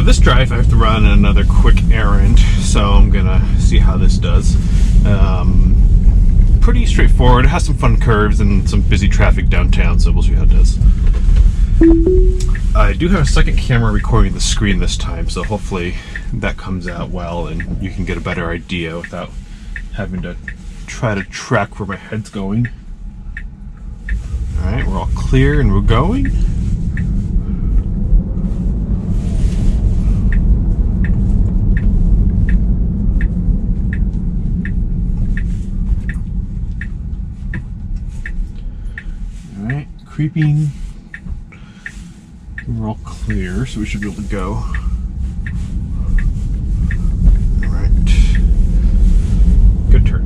this drive, I have to run another quick errand, so I'm gonna see how this does. Pretty straightforward. It has some fun curves and some busy traffic downtown, so we'll see how it does. I do have a second camera recording the screen this time, so hopefully that comes out well and you can get a better idea without having to try to track where my head's going. Alright, we're all clear and we're going. Alright, creeping. We're all clear, so we should be able to go. Alright. Good turn.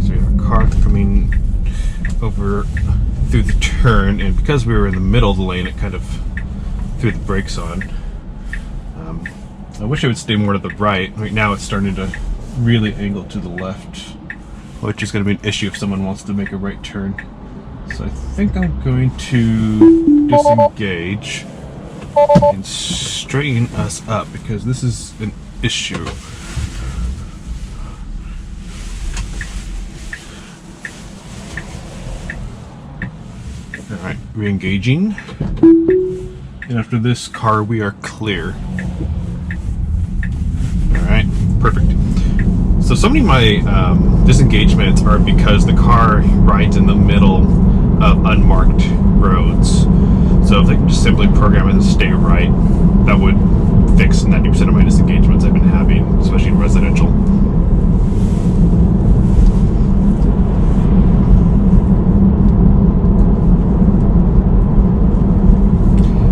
So we have a car coming over through the turn, and because we were in the middle of the lane, it kind of threw the brakes on. I wish I would stay more to the right. Right now it's starting to really angle to the left, which is going to be an issue if someone wants to make a right turn. So I think I'm going to disengage and straighten us up because this is an issue. Alright, re-engaging. And after this car, we are clear. Alright, perfect. So many of my disengagements are because the car rides in the middle of unmarked roads. So if they can just simply program it to stay right, that would fix 90% of my disengagements I've been having, especially in residential.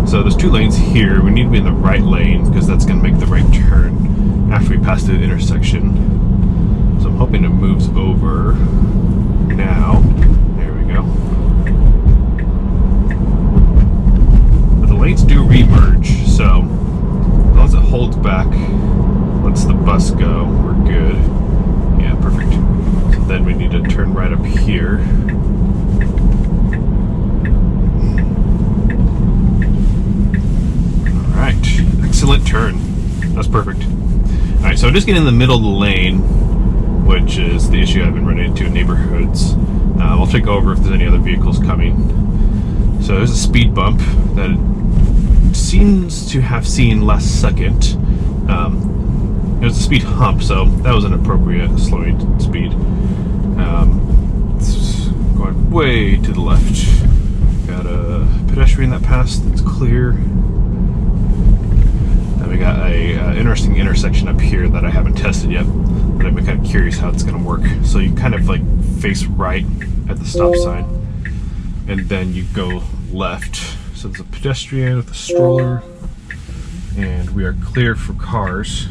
So there's two lanes here. We need to be in the right lane because that's going to make the right turn after we pass through the intersection. So I'm hoping it moves over now. There we go. But the lanes do re-merge, so as long as it holds back, lets the bus go, we're good. Yeah, perfect. So then we need to turn right up here. Alright, excellent turn. That's perfect. Alright, so I'm just getting in the middle of the lane, which is the issue I've been running into in neighborhoods. I'll take over if there's any other vehicles coming. So there's a speed bump that seems to have seen last second. There's a speed hump, so that was an appropriate slowing speed. It's going way to the left. Got a pedestrian that passed that's clear. We got a interesting intersection up here that I haven't tested yet, but I'm kind of curious how it's going to work. So you kind of like face right at the stop sign, and then you go left. So there's a pedestrian with a stroller, and we are clear for cars.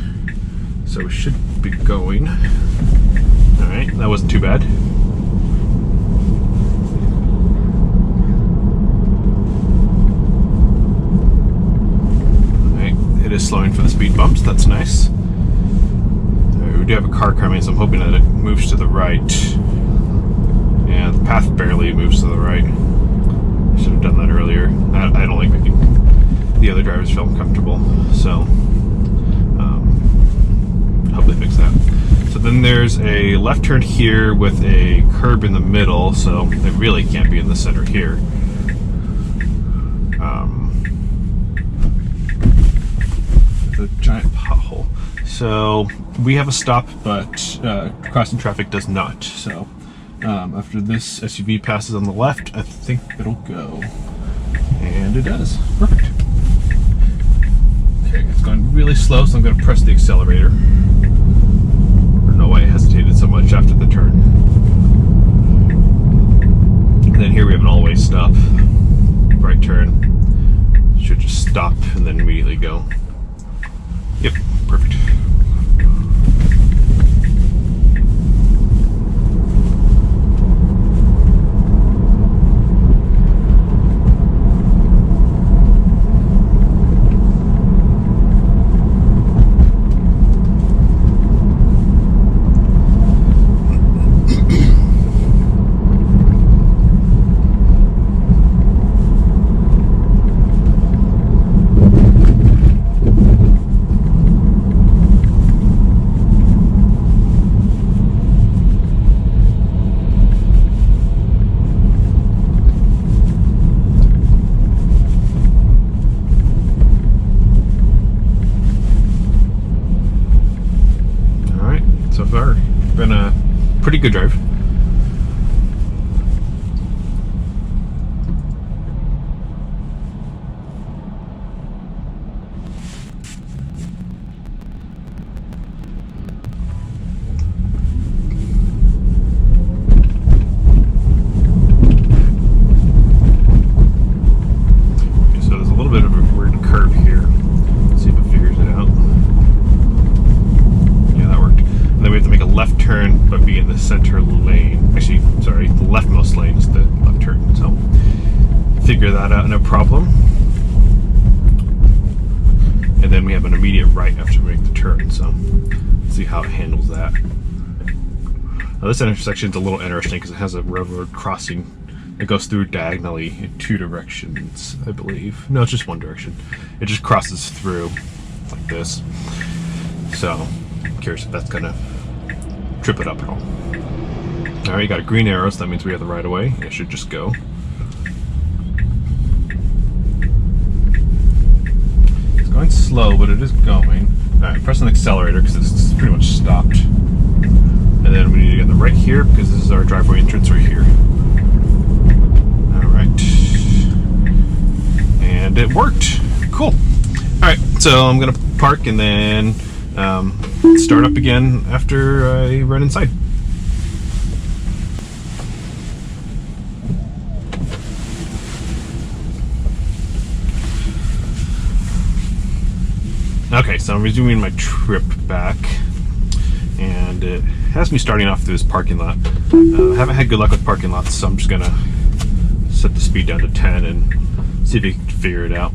So we should be going. All right, that wasn't too bad. It is slowing for the speed bumps, that's nice. We do have a car coming, so I'm hoping that it moves to the right. And the path barely moves to the right. Should have done that earlier. I don't like making the other drivers feel uncomfortable, so hopefully fix that. So then there's a left turn here with a curb in the middle, so it really can't be in the center here. A giant pothole. So we have a stop, but crossing traffic does not. So after this SUV passes on the left, I think it'll go. And it does. Perfect. Okay, it's going really slow, so I'm going to press the accelerator. I don't know why I hesitated so much after the turn. And then here we have an all-way stop. Right turn. Should just stop and then immediately go. Yep, perfect. pretty good drive. But be in the center lane. Actually, sorry, the leftmost lane is the left turn. So figure that out, no problem. And then we have an immediate right after we make the turn. So let's see how it handles that. Now this intersection is a little interesting because it has a railroad crossing that goes through diagonally in 2 directions, I believe. No, it's just 1 direction. It just crosses through like this. So I'm curious if that's gonna trip it up at all. Alright, you got a green arrow, so that means we have the right of way. It should just go. It's going slow, but it is going. Alright, press on the accelerator because it's pretty much stopped. And then we need to get the right here because this is our driveway entrance right here. Alright. And it worked. Cool. Alright, so I'm going to park and then start up again after I run inside. Okay, so I'm resuming my trip back, and it has me starting off through this parking lot. I haven't had good luck with parking lots, so I'm just gonna set the speed down to 10 and see if we can figure it out.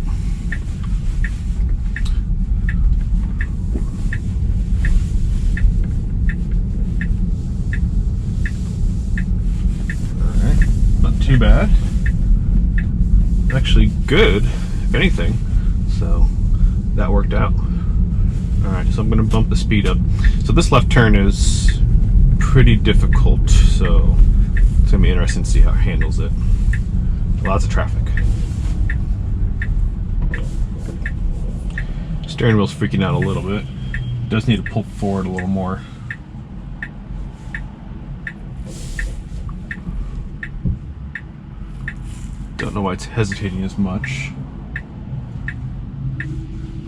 Too bad. Actually good, if anything. So that worked out. Alright, so I'm going to bump the speed up. So this left turn is pretty difficult, so it's going to be interesting to see how it handles it. Lots of traffic. Steering wheel's freaking out a little bit. It does need to pull forward a little more. Don't know why it's hesitating as much.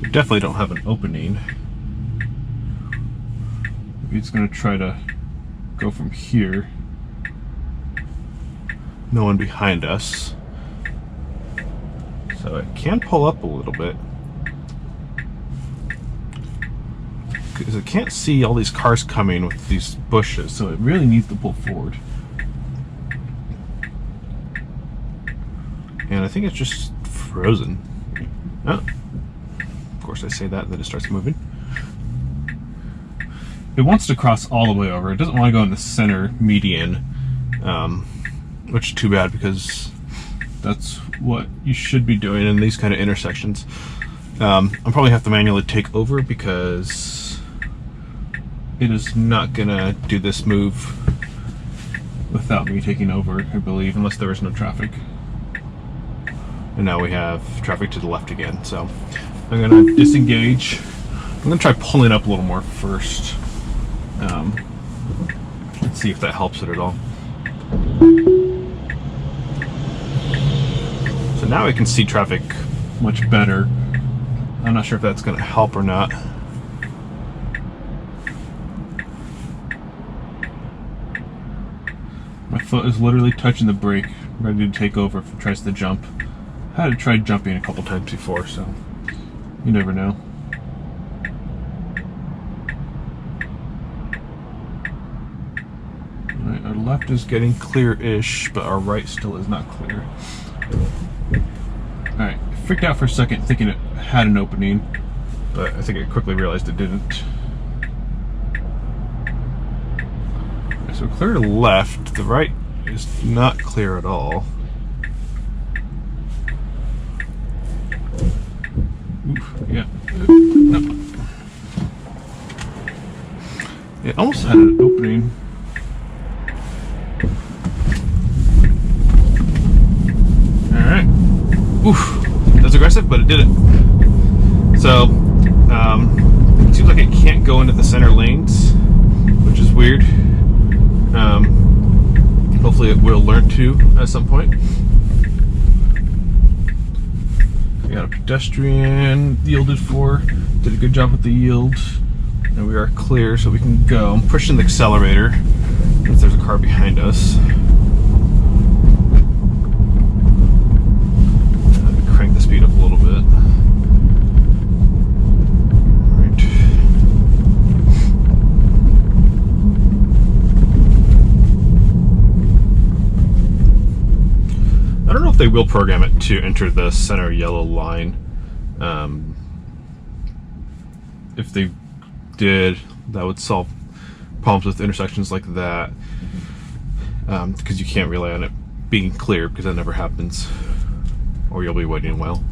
We definitely don't have an opening. Maybe it's going to try to go from here. No one behind us. So it can pull up a little bit. Because it can't see all these cars coming with these bushes, so it really needs to pull forward. And I think it's just frozen. Oh. Of course I say that, and then it starts moving. It wants to cross all the way over. It doesn't want to go in the center median, which is too bad because that's what you should be doing in these kind of intersections. I'll probably have to manually take over because it is not gonna do this move without me taking over, I believe, unless there is no traffic. And now we have traffic to the left again. So I'm gonna disengage. I'm gonna try pulling up a little more first. Let's see if that helps it at all. So now I can see traffic much better. I'm not sure if that's gonna help or not. My foot is literally touching the brake, ready to take over if it tries to jump. I had to try jumping a couple times before, so you never know. Alright, our left is getting clear-ish, but our right still is not clear. Alright, freaked out for a second thinking it had an opening, but I think I quickly realized it didn't. Okay, so clear to left, the right is not clear at all. Oof, yeah. No. It almost had an opening. Alright. Oof. That's aggressive, but it did it. So, it seems like it can't go into the center lanes, which is weird. Hopefully it will learn to at some point. We got a pedestrian yielded for, did a good job with the yield, and we are clear so we can go. I'm pushing the accelerator if there's a car behind us. Crank the speed up a little bit. Alright. I don't know if they will program it to enter the center yellow line. If they did, that would solve problems with intersections like that, because you can't rely on it being clear, because that never happens, or you'll be waiting a while.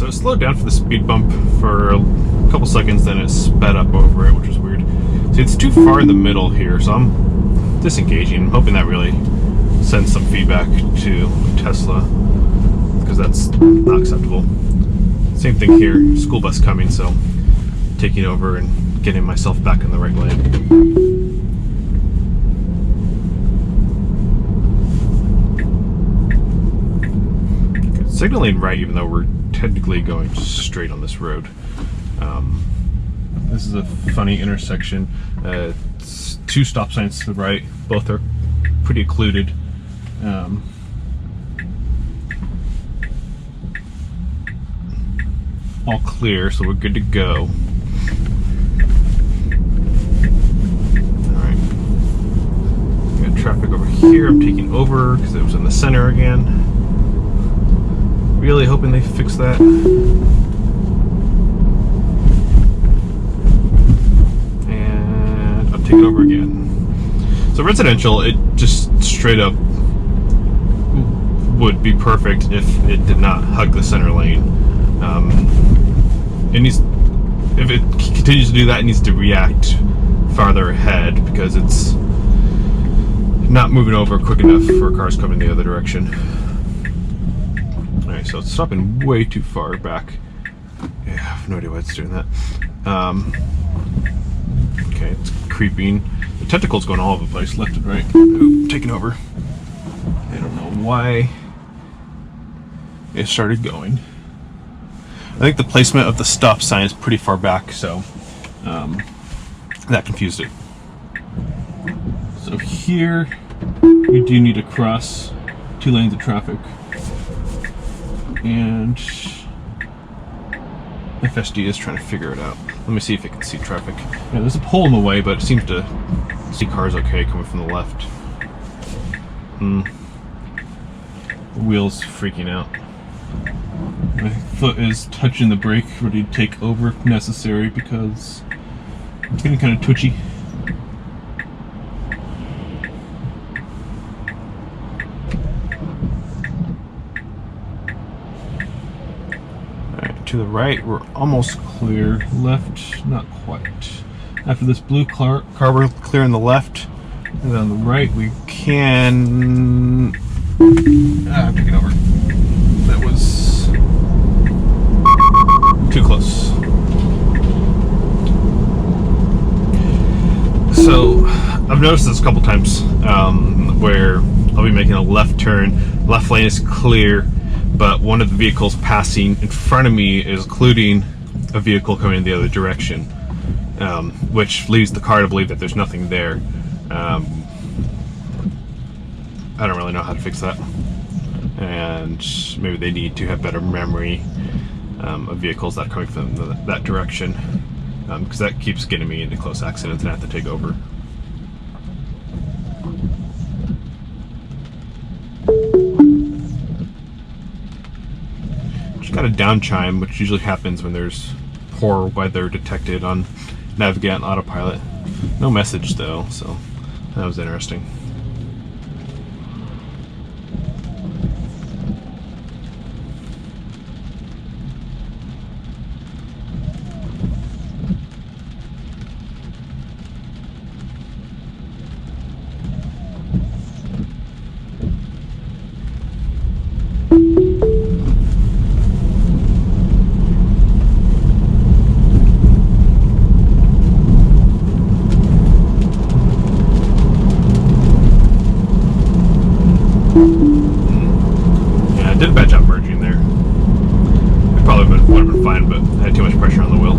Slowed down for the speed bump for a couple seconds, then it sped up over it, which was weird. See, it's too far in the middle here, so I'm disengaging. I'm hoping that really sends some feedback to Tesla, because that's not acceptable. Same thing here, school bus coming, so taking over and getting myself back in the right lane. Signaling right, even though we're technically going straight on this road. This is a funny intersection. It's two stop signs to the right. Both are pretty occluded. All clear, so we're good to go. Alright. We got traffic over here. I'm taking over because it was in the center again. Really hoping they fix that. And I'll take it over again. So residential, it just straight up would be perfect if it did not hug the center lane. It needs, if it continues to do that, it needs to react farther ahead, because it's not moving over quick enough for cars coming the other direction. Alright, so it's stopping way too far back. Yeah, I have no idea why it's doing that. Okay, it's creeping. The tentacle's going all over the place, left and right. Ooh, taking over. I don't know why it started going. I think the placement of the stop sign is pretty far back, so that confused it. So here we do need to cross 2 lanes of traffic. and FSD is trying to figure it out. Let me see if it can see traffic. Yeah, there's a pole in the way, but it seems to see cars okay coming from the left. The wheel's freaking out. My foot is touching the brake, ready to take over if necessary, because it's getting kind of twitchy. Alright, to the right, we're almost clear. Left, not quite. After this blue car we're clear on the left, and then on the right we can... I'm taking over. That was too close. So I've noticed this a couple times where I'll be making a left turn, left lane is clear, but one of the vehicles passing in front of me is occluding a vehicle coming in the other direction, which leads the car to believe that there's nothing there. I don't really know how to fix that, and maybe they need to have better memory of vehicles that are coming from that direction, because that keeps getting me into close accidents and I have to take over. Just got a down chime, which usually happens when there's poor weather detected on Navigate and Autopilot. No message though, so that was interesting. Yeah, I did a bad job merging there. It probably would have been fine, but I had too much pressure on the wheel.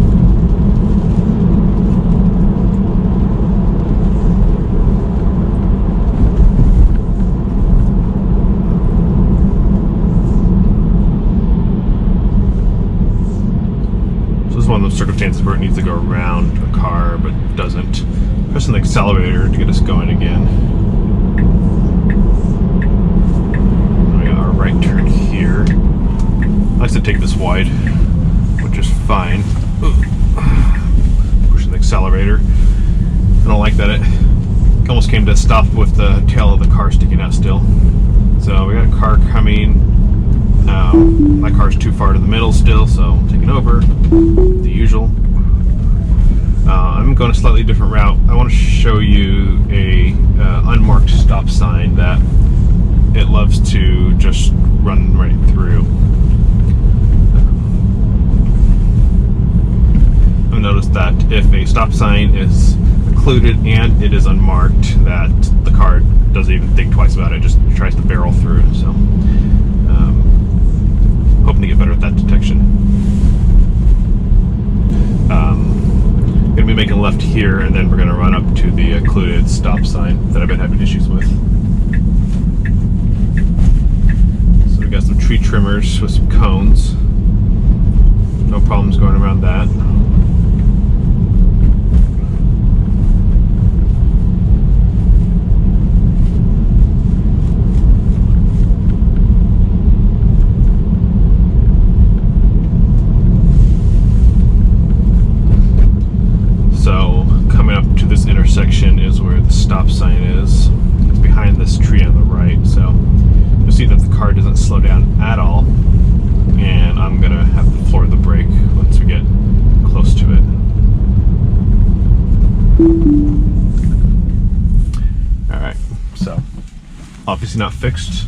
So this is one of those circumstances where it needs to go around a car, but doesn't. Pressing the accelerator to get us going again. Right turn here. I like to take this wide, which is fine. Pushing the accelerator. I don't like that it almost came to a stop with the tail of the car sticking out still. So we got a car coming. My car's too far to the middle still, so I'm taking over. The usual. I'm going a slightly different route. I want to show you a unmarked stop sign that it loves to just run right through. I've noticed that if a stop sign is occluded and it is unmarked, that the car doesn't even think twice about it, just tries to barrel through. So, hoping to get better at that detection. Gonna be making a left here, and then we're gonna run up to the occluded stop sign that I've been having issues with. We got some tree trimmers with some cones. No problems going around that. So coming up to this intersection is where the stop sign is. It's behind this tree on the right. So you'll see that the car doesn't slow down at all, and I'm gonna have to floor the brake once we get close to it. Alright, so obviously not fixed,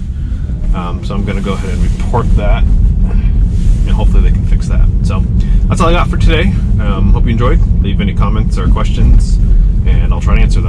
so I'm gonna go ahead and report that, and hopefully they can fix that. So that's all I got for today. Hope you enjoyed. Leave any comments or questions, and I'll try to answer them.